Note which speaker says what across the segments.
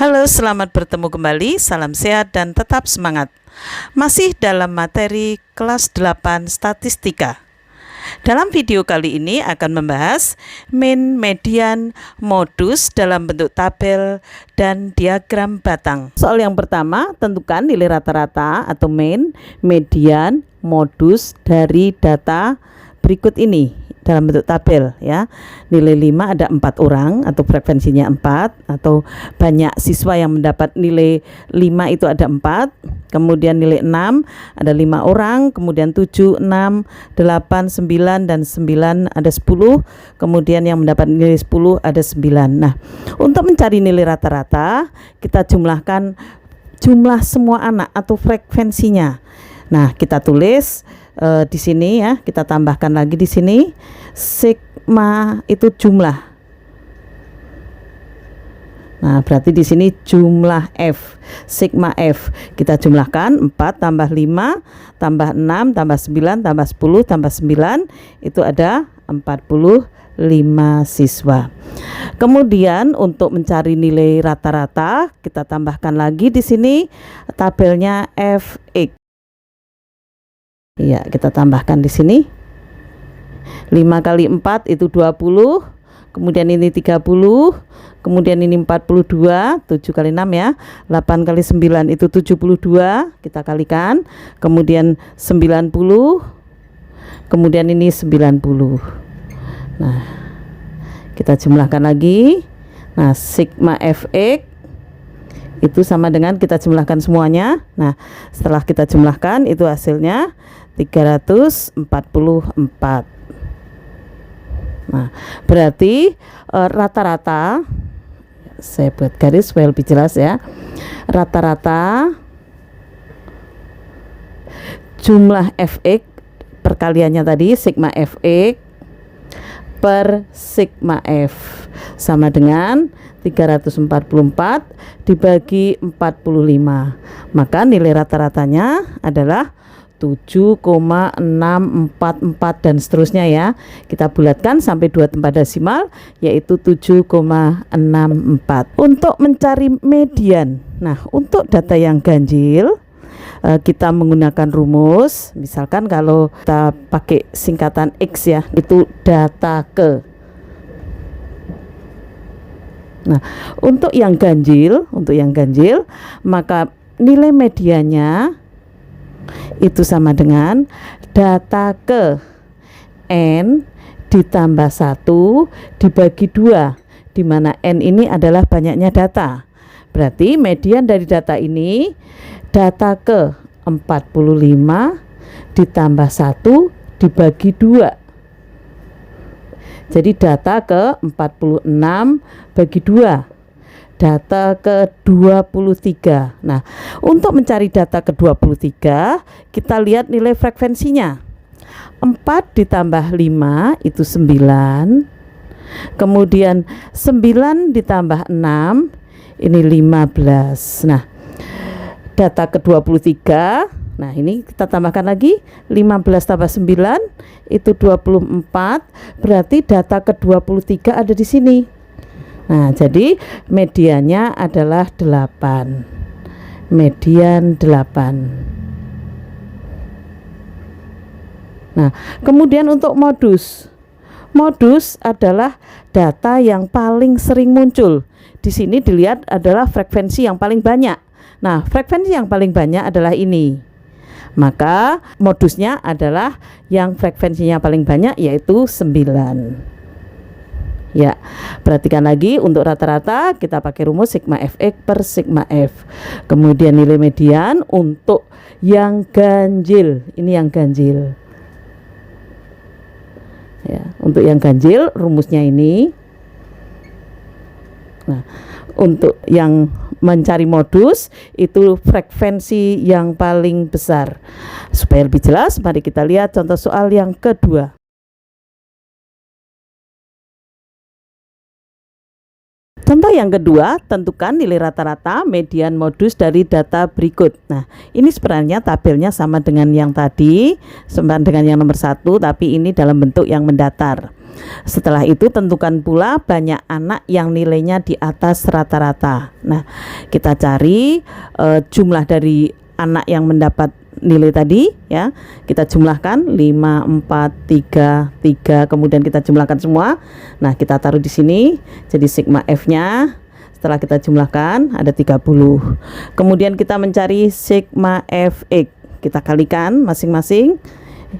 Speaker 1: Halo, selamat bertemu kembali. Salam sehat dan tetap semangat. Masih dalam materi kelas 8 statistika. Dalam video kali ini akan membahas min, median, modus dalam bentuk tabel dan diagram batang. Soal yang pertama, tentukan nilai rata-rata atau min, median, modus dari data berikut ini dalam bentuk tabel ya. Nilai 5 ada 4 orang atau frekuensinya 4, atau banyak siswa yang mendapat nilai 5 itu ada 4. Kemudian nilai 6 ada 5 orang, kemudian 7, 6, 8, 9 dan 9 ada 10. Kemudian yang mendapat nilai 10 ada 9. Nah, untuk mencari nilai rata-rata, kita jumlahkan jumlah semua anak atau frekuensinya. Nah, kita tulis di sini ya, kita tambahkan lagi di sini sigma itu jumlah. Nah, berarti di sini jumlah F, sigma F. Kita jumlahkan 4 tambah 5 tambah 6 tambah 9 tambah 10 tambah 9 itu ada 45 siswa. Kemudian untuk mencari nilai rata-rata, kita tambahkan lagi di sini tabelnya Fx. Ya, kita tambahkan di sini 5 kali 4 itu 20, kemudian ini 30, kemudian ini 42, 7 kali 6 ya, 8 kali 9 itu 72, kita kalikan, kemudian 90, kemudian ini 90. Nah, kita jumlahkan lagi. Nah, sigma Fx itu sama dengan kita jumlahkan semuanya. Nah, setelah kita jumlahkan itu hasilnya 344. Nah, berarti rata-rata, saya buat garis supaya lebih jelas ya, rata-rata jumlah Fx perkaliannya tadi sigma Fx per sigma F sama dengan 344 dibagi 45, maka nilai rata-ratanya adalah 7,644 dan seterusnya ya. Kita bulatkan sampai 2 tempat desimal, yaitu 7,64. Untuk mencari median, nah untuk data yang ganjil kita menggunakan rumus. Misalkan kalau kita pakai singkatan X ya, itu data ke. Nah, untuk yang ganjil, maka nilai medianya itu sama dengan data ke N ditambah 1 dibagi 2, di mana N ini adalah banyaknya data. Berarti median dari data ini data ke 45 ditambah 1 dibagi 2. Jadi data ke 46 bagi 2, data ke 23. Nah, untuk mencari data ke 23, kita lihat nilai frekuensinya. 4 ditambah 5 itu 9. Kemudian 9 ditambah 6 ini 15. Nah, data ke 23, nah ini kita tambahkan lagi 15 tambah 9 itu 24, berarti data ke 23 ada di sini. Nah, jadi mediannya adalah 8. Median 8. Nah, kemudian untuk modus. Modus adalah data yang paling sering muncul. Di sini dilihat adalah frekuensi yang paling banyak. Nah, frekuensi yang paling banyak adalah ini. Maka modusnya adalah yang frekuensinya paling banyak, yaitu 9. Ya, perhatikan lagi untuk rata-rata kita pakai rumus sigma Fx per sigma F. Kemudian nilai median untuk yang ganjil, ini yang ganjil. Ya, untuk yang ganjil rumusnya ini. Nah, untuk yang mencari modus itu frekuensi yang paling besar. Supaya lebih jelas, mari kita lihat contoh soal yang kedua. Contoh yang kedua, tentukan nilai rata-rata, median, modus dari data berikut. Nah, ini sebenarnya tabelnya sama dengan yang tadi, sama dengan yang nomor 1, tapi ini dalam bentuk yang mendatar. Setelah itu tentukan pula banyak anak yang nilainya di atas rata-rata. Nah, kita cari jumlah dari anak yang mendapat nilai tadi ya. Kita jumlahkan 5, 4, 3, 3, kemudian kita jumlahkan semua. Nah, kita taruh di sini. Jadi sigma F-nya setelah kita jumlahkan ada 30. Kemudian kita mencari sigma Fx. Kita kalikan masing-masing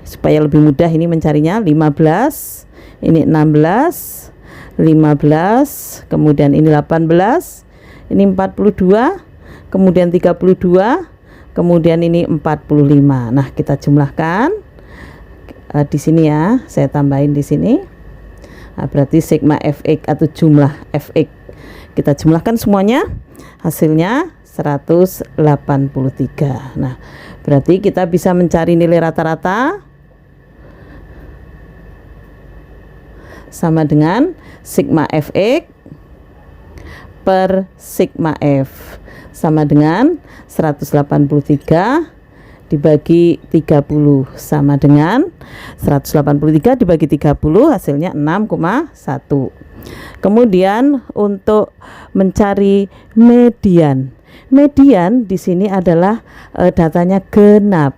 Speaker 1: supaya lebih mudah ini mencarinya. 15, ini 16, 15, kemudian ini 18, ini 42, kemudian 32, kemudian ini 45. Nah, kita jumlahkan di sini ya, saya tambahin di sini. Nah, berarti sigma Fx atau jumlah Fx kita jumlahkan semuanya, hasilnya 183. Nah, berarti kita bisa mencari nilai rata-rata sama dengan sigma Fx per sigma F sama dengan 183 dibagi 30 sama dengan 183 dibagi 30 hasilnya 6,1. Kemudian untuk mencari median. Median di sini adalah datanya genap.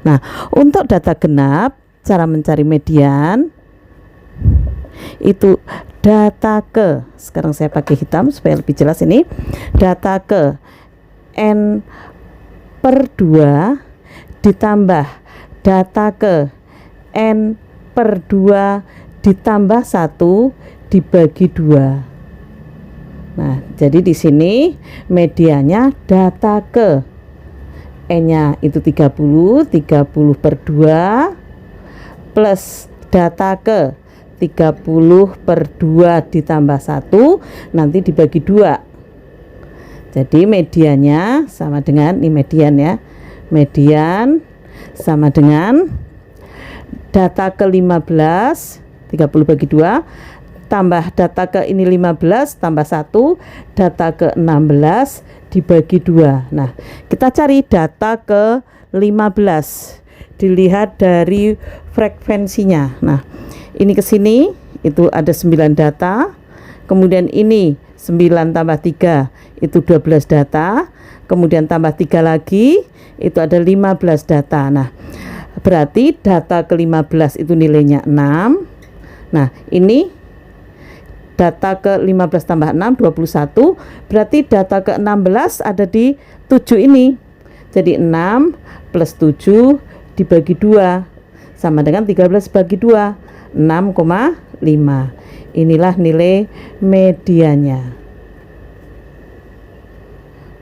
Speaker 1: Nah, untuk data genap, cara mencari median itu data ke, sekarang saya pakai hitam supaya lebih jelas ini, data ke n per 2 ditambah data ke n per 2 ditambah 1 dibagi 2. Nah, jadi di sini medianya data ke n-nya itu 30 per 2 plus data ke 30 per 2 ditambah 1 nanti dibagi 2. Jadi mediannya sama dengan ini median ya. Median sama dengan data ke 15 30 bagi 2 tambah data ke ini 15 tambah 1 data ke 16 dibagi 2. Nah, kita cari data ke 15 dilihat dari frekuensinya. Nah, ini ke sini itu ada 9 data, kemudian ini 9 tambah 3 itu 12 data, kemudian tambah 3 lagi itu ada 15 data. Nah, berarti data ke 15 itu nilainya 6. Nah, ini data ke 15 tambah 6 21, berarti data ke 16 ada di 7 ini. Jadi 6 plus 7 dibagi 2 sama dengan 13 bagi 2, 6,5. Inilah nilai mediannya.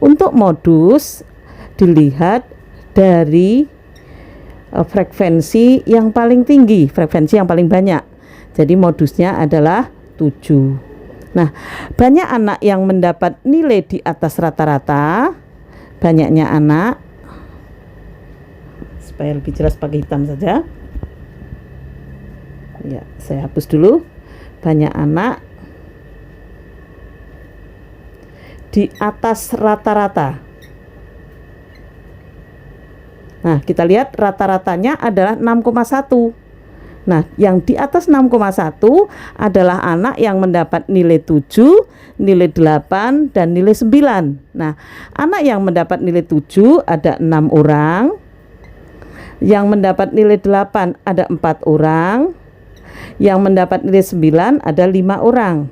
Speaker 1: Untuk modus dilihat dari frekuensi yang paling tinggi, frekuensi yang paling banyak. Jadi modusnya adalah 7. Nah, banyak anak yang mendapat nilai di atas rata-rata. Banyaknya anak, supaya lebih jelas pakai hitam saja. Ya, saya hapus dulu. Banyak anak di atas rata-rata. Nah, kita lihat rata-ratanya adalah 6,1. Nah, yang di atas 6,1 adalah anak yang mendapat nilai 7, nilai 8, dan nilai 9. Nah, anak yang mendapat nilai 7 ada 6 orang. Yang mendapat nilai 8 ada 4 orang. Yang mendapat nilai 9 ada 5 orang.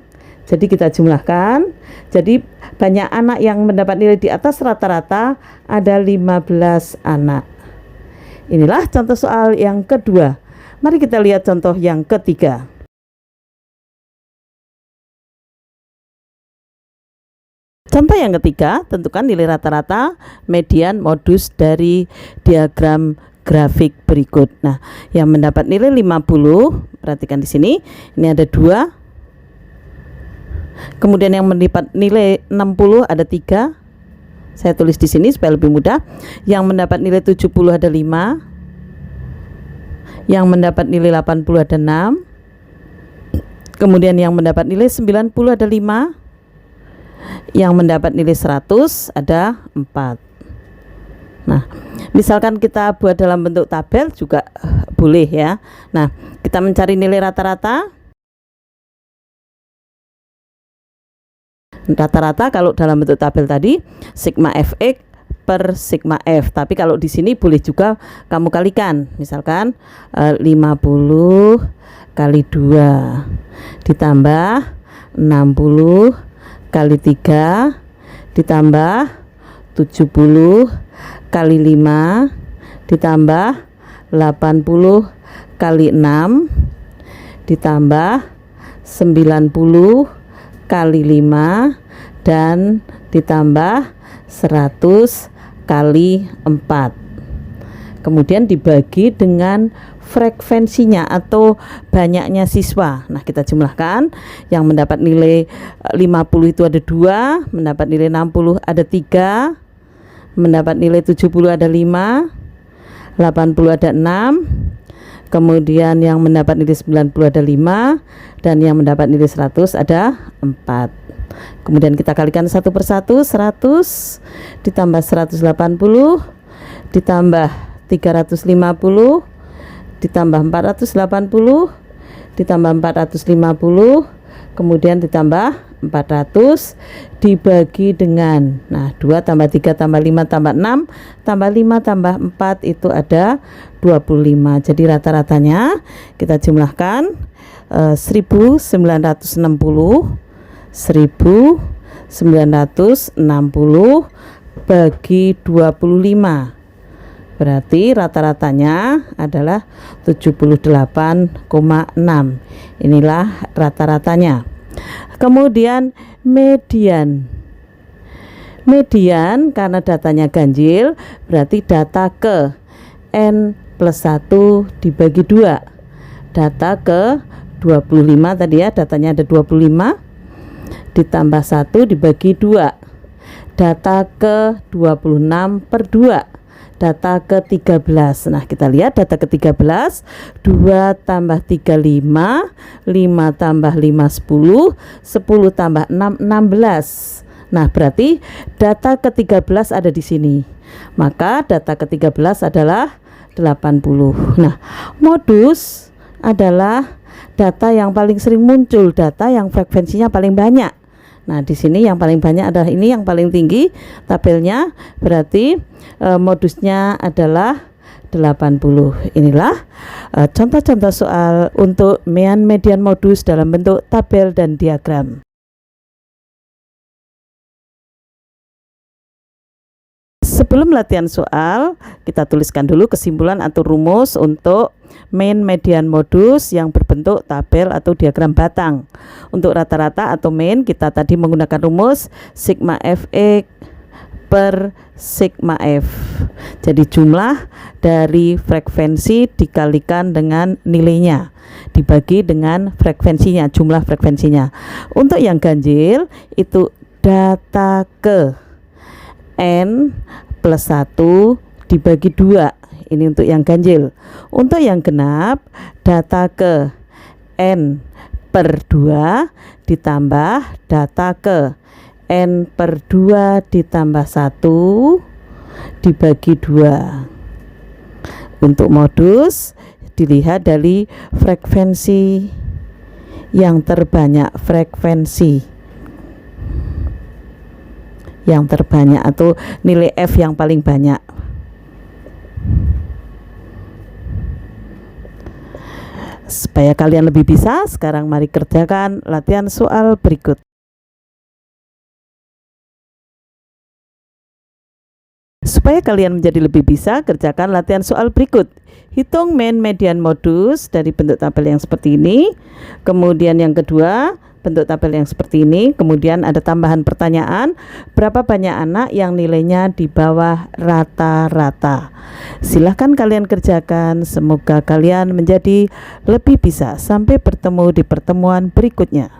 Speaker 1: Jadi kita jumlahkan. Jadi banyak anak yang mendapat nilai di atas rata-rata ada 15 anak. Inilah contoh soal yang kedua. Mari kita lihat contoh yang ketiga. Contoh yang ketiga, tentukan nilai rata-rata median modus dari diagram grafik berikut. Nah, yang mendapat nilai 50, perhatikan di sini, ini ada 2. Kemudian yang mendapat nilai 60 ada 3. Saya tulis di sini supaya lebih mudah. Yang mendapat nilai 70 ada 5. Yang mendapat nilai 80 ada 6. Kemudian yang mendapat nilai 90 ada 5. Yang mendapat nilai 100 ada 4. Nah, misalkan kita buat dalam bentuk tabel juga boleh ya. Nah, kita mencari nilai rata-rata. Rata-rata kalau dalam bentuk tabel tadi sigma fx per sigma f, tapi kalau di sini boleh juga kamu kalikan, misalkan 50 kali 2 ditambah 60 kali 3 ditambah 70 kali 5 ditambah 80 kali 6 ditambah 90 kali 5 dan ditambah 100 kali 4. Kemudian dibagi dengan frekuensinya atau banyaknya siswa. Nah, kita jumlahkan. Yang mendapat nilai 50 itu ada 2, mendapat nilai 60 ada 3, mendapat nilai 70 ada 5, 80 ada 6, kemudian yang mendapat nilai 90 ada 5, dan yang mendapat nilai 100 ada 4. Kemudian kita kalikan satu persatu. 100 ditambah 180 ditambah 350 ditambah 480 ditambah 450 kemudian ditambah 400 dibagi dengan 2 tambah 3 tambah 5 tambah 6 tambah 5 tambah 4 itu ada 25. Jadi rata-ratanya kita jumlahkan 1960 bagi 25, berarti rata-ratanya adalah 78,6. Inilah rata-ratanya. Kemudian median karena datanya ganjil berarti data ke n plus 1 dibagi 2, data ke 25 tadi ya, datanya ada 25 ditambah 1 dibagi 2, data ke 26 per 2, data ke 13. Nah, kita lihat data ke 13, 2 tambah 3 5, 5 tambah 5 10, 10 tambah 6 16. Nah, berarti data ke 13 ada di sini. Maka data ke 13 adalah 80. Nah, modus adalah data yang paling sering muncul, data yang frekuensinya paling banyak. Nah, di sini yang paling banyak adalah ini, yang paling tinggi tabelnya, berarti modusnya adalah 80. Inilah contoh-contoh soal untuk mean, median, modus dalam bentuk tabel dan diagram. Sebelum latihan soal, kita tuliskan dulu kesimpulan atau rumus untuk mean, median, modus yang berbentuk tabel atau diagram batang. Untuk rata-rata atau mean, kita tadi menggunakan rumus sigma fx per sigma f. Jadi jumlah dari frekuensi dikalikan dengan nilainya dibagi dengan frekuensinya, jumlah frekuensinya. Untuk yang ganjil itu data ke n plus 1 dibagi 2. Ini untuk yang ganjil. Untuk yang genap, data ke n per 2 ditambah data ke n per 2 ditambah 1 dibagi 2. Untuk modus dilihat dari frekuensi yang terbanyak, atau nilai F yang paling banyak. Supaya kalian lebih bisa, sekarang mari kerjakan latihan soal berikut. Supaya kalian menjadi lebih bisa, kerjakan latihan soal berikut. Hitung mean, median, modus dari bentuk tabel yang seperti ini. Kemudian yang kedua, bentuk tabel yang seperti ini. Kemudian ada tambahan pertanyaan, berapa banyak anak yang nilainya di bawah rata-rata. Silahkan kalian kerjakan, semoga kalian menjadi lebih bisa. Sampai bertemu di pertemuan berikutnya.